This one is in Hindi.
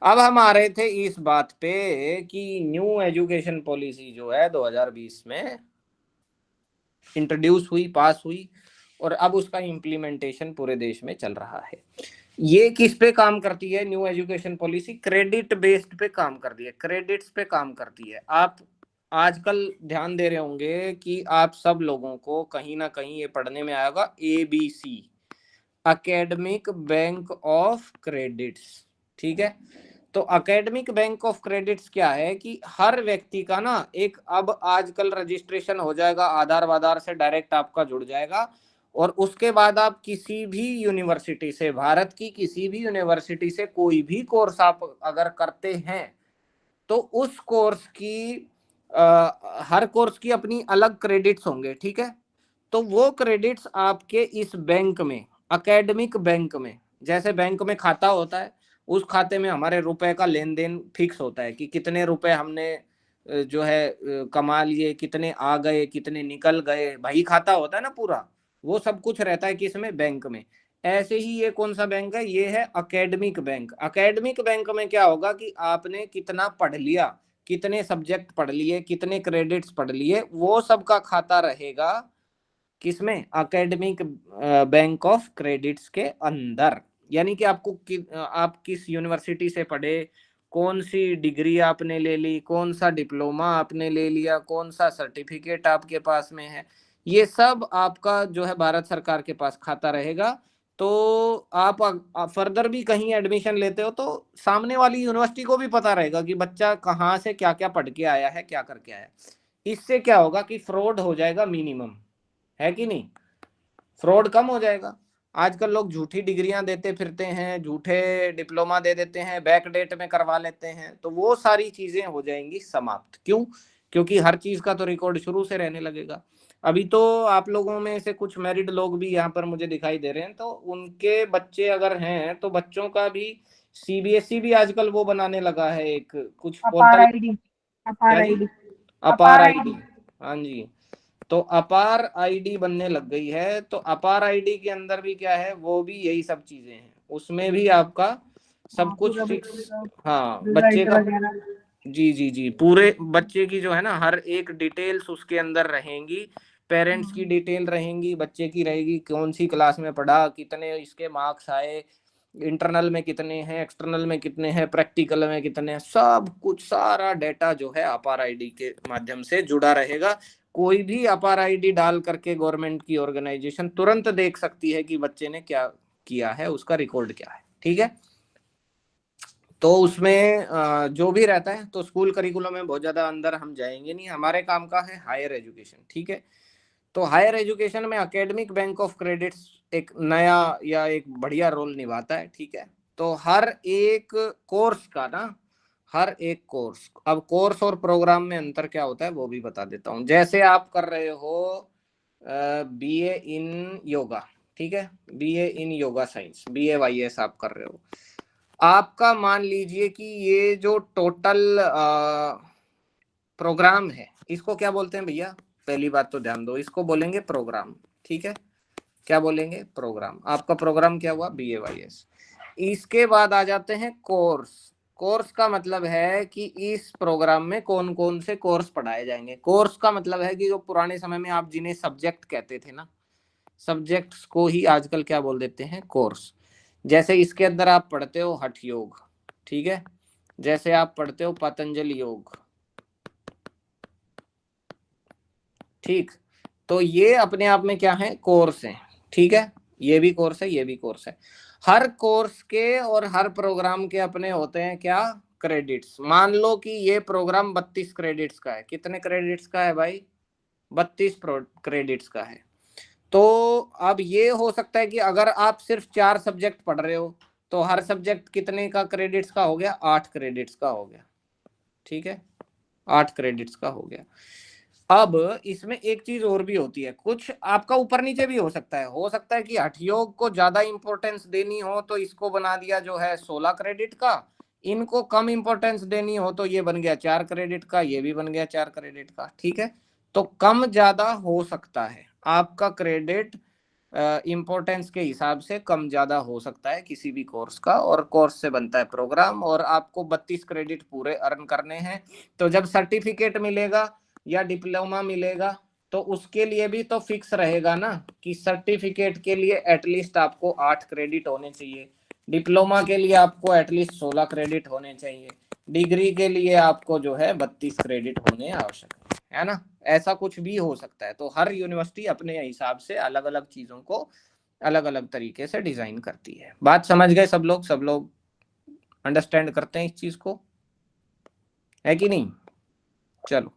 अब हम आ रहे थे इस बात पे कि न्यू एजुकेशन पॉलिसी जो है 2020 में इंट्रोड्यूस हुई, पास हुई, और अब उसका इम्प्लीमेंटेशन पूरे देश में चल रहा है। ये किस पे काम करती है new education policy? Credit based पे काम करती है, क्रेडिट्स पे काम करती है। आप आजकल ध्यान दे रहे होंगे कि आप सब लोगों को कहीं ना कहीं ये पढ़ने में आएगा, ABC, academic bank of credits. ठीक है, तो अकेडमिक बैंक ऑफ क्रेडिट्स क्या है कि हर व्यक्ति का ना एक, अब आजकल रजिस्ट्रेशन हो जाएगा, आधार वाधार से डायरेक्ट आपका जुड़ जाएगा, और उसके बाद आप किसी भी यूनिवर्सिटी से, भारत की किसी भी यूनिवर्सिटी से कोई भी कोर्स आप अगर करते हैं तो उस कोर्स की हर कोर्स की अपनी अलग क्रेडिट्स होंगे। ठीक है, तो वो क्रेडिट्स आपके इस बैंक में, अकेडमिक बैंक में, जैसे बैंक में खाता होता है, उस खाते में हमारे रुपए का लेन देन फिक्स होता है कि कितने रुपए हमने जो है कमा लिए, कितने आ गए, कितने निकल गए, भाई खाता होता है ना पूरा, वो सब कुछ रहता है किसमें? बैंक में। ऐसे ही ये कौन सा बैंक है? ये है अकेडमिक बैंक। अकेडमिक बैंक में क्या होगा कि आपने कितना पढ़ लिया, कितने सब्जेक्ट पढ़ लिए, कितने क्रेडिट्स पढ़ लिए, वो सब का खाता रहेगा किसमें? एकेडमिक बैंक ऑफ क्रेडिट्स के अंदर। यानी कि आपको आप किस यूनिवर्सिटी से पढ़े, कौन सी डिग्री आपने ले ली, कौन सा डिप्लोमा आपने ले लिया, कौन सा सर्टिफिकेट आपके पास में है, ये सब आपका जो है भारत सरकार के पास खाता रहेगा। तो आप फर्दर भी कहीं एडमिशन लेते हो तो सामने वाली यूनिवर्सिटी को भी पता रहेगा कि बच्चा कहाँ से क्या क्या पढ़ के आया है, क्या करके आया। इससे क्या होगा कि फ्रॉड हो जाएगा मिनिमम, है कि नहीं? फ्रॉड कम हो जाएगा। आजकल लोग झूठी डिग्रियां देते फिरते हैं, झूठे डिप्लोमा दे देते हैं, बैक डेट में करवा लेते हैं, तो वो सारी चीजें हो जाएंगी समाप्त। क्यों? क्योंकि हर चीज का तो रिकॉर्ड शुरू से रहने लगेगा। अभी तो आप लोगों में से कुछ मैरिड लोग भी यहाँ पर मुझे दिखाई दे रहे हैं, तो उनके बच्चे अगर हैं तो बच्चों का भी CBSE भी आजकल वो बनाने लगा है, एक कुछ अपार पोर्टल। आईडी। क्या अपार जी? आईडी। अपार अपार आईडी। आईडी। हाँ जी, तो अपार आईडी बनने लग गई है। तो अपार आईडी के अंदर भी क्या है, वो भी यही सब चीजें हैं, उसमें भी आपका सब हाँ, कुछ पूरा फिक्स। बच्चे का हाँ, बच्चे रिजल्ट का, वगैरह। जी जी जी, पूरे बच्चे की जो है ना हर एक डिटेल्स उसके अंदर रहेंगी। पेरेंट्स की हाँ। डिटेल रहेंगी, बच्चे की रहेगी, कौन सी क्लास में पढ़ा, कितने इसके मार्क्स आए, इंटरनल में कितने हैं, एक्सटर्नल में कितने हैं, प्रैक्टिकल में कितने हैं, सब कुछ सारा डेटा जो है अपार आईडी के माध्यम से जुड़ा रहेगा। कोई भी अपार आईडी डाल करके गवर्नमेंट की ऑर्गेनाइजेशन तुरंत देख सकती है कि बच्चे ने क्या किया है, उसका रिकॉर्ड क्या है। ठीक है, तो उसमें जो भी रहता है, तो स्कूल करिकुलम में बहुत ज्यादा अंदर हम जाएंगे नहीं, हमारे काम का है हायर एजुकेशन। ठीक है, तो हायर एजुकेशन में एकेडमिक बैंक ऑफ क्रेडिट्स एक नया या एक बढ़िया रोल निभाता है। ठीक है, तो हर एक कोर्स का ना, हर एक कोर्स, अब कोर्स और प्रोग्राम में अंतर क्या होता है वो भी बता देता हूँ। जैसे आप कर रहे हो BA इन योगा, ठीक है, BA इन योगा साइंस, BAYS आप कर रहे हो, आपका मान लीजिए कि ये जो टोटल प्रोग्राम है, इसको क्या बोलते हैं भैया? पहली बात तो ध्यान दो, इसको बोलेंगे प्रोग्राम। ठीक है, क्या बोलेंगे? प्रोग्राम। आपका प्रोग्राम क्या हुआ? BAYS। इसके बाद आ जाते हैं कोर्स। कोर्स का मतलब है कि इस प्रोग्राम में कौन कौन से कोर्स पढ़ाए जाएंगे। कोर्स का मतलब है कि जो पुराने समय में आप जिन्हें सब्जेक्ट कहते थे ना, सब्जेक्ट्स को ही आजकल क्या बोल देते हैं? कोर्स। जैसे इसके अंदर आप पढ़ते हो हठ योग, ठीक है, जैसे आप पढ़ते हो पतंजलि योग, ठीक, तो ये अपने आप में क्या है? कोर्स है। ठीक है, ये भी कोर्स है, ये भी कोर्स है। हर कोर्स के और हर प्रोग्राम के अपने होते हैं क्या? क्रेडिट्स। मान लो कि ये प्रोग्राम 32 क्रेडिट्स का है। कितने क्रेडिट्स का है भाई? 32 क्रेडिट्स का है। तो अब ये हो सकता है कि अगर आप सिर्फ 4 सब्जेक्ट पढ़ रहे हो तो हर सब्जेक्ट कितने का क्रेडिट्स का हो गया? 8 क्रेडिट्स का हो गया। ठीक है, 8 क्रेडिट्स का हो गया। अब इसमें एक चीज और भी होती है, कुछ आपका ऊपर नीचे भी हो सकता है कि हठ योग को ज्यादा इंपॉर्टेंस देनी हो तो इसको बना दिया जो है 16 क्रेडिट का, इनको कम इंपॉर्टेंस देनी हो तो ये बन गया 4 क्रेडिट का, ये भी बन गया 4 क्रेडिट का। ठीक है, तो कम ज्यादा हो सकता है आपका क्रेडिट इम्पोर्टेंस के हिसाब से कम ज्यादा हो सकता है किसी भी कोर्स का, और कोर्स से बनता है प्रोग्राम, और आपको 32 क्रेडिट पूरे अर्न करने हैं। तो जब सर्टिफिकेट मिलेगा या डिप्लोमा मिलेगा तो उसके लिए भी तो फिक्स रहेगा ना कि सर्टिफिकेट के लिए एटलीस्ट आपको 8 क्रेडिट होने चाहिए, डिप्लोमा के लिए आपको एटलीस्ट 16 क्रेडिट होने चाहिए, डिग्री के लिए आपको जो है 32 क्रेडिट होने आवश्यक है ना। ऐसा कुछ भी हो सकता है। तो हर यूनिवर्सिटी अपने हिसाब से अलग अलग चीजों को अलग अलग तरीके से डिजाइन करती है। बात समझ गए सब लोग? सब लोग अंडरस्टैंड करते हैं इस चीज को, है कि नहीं? चलो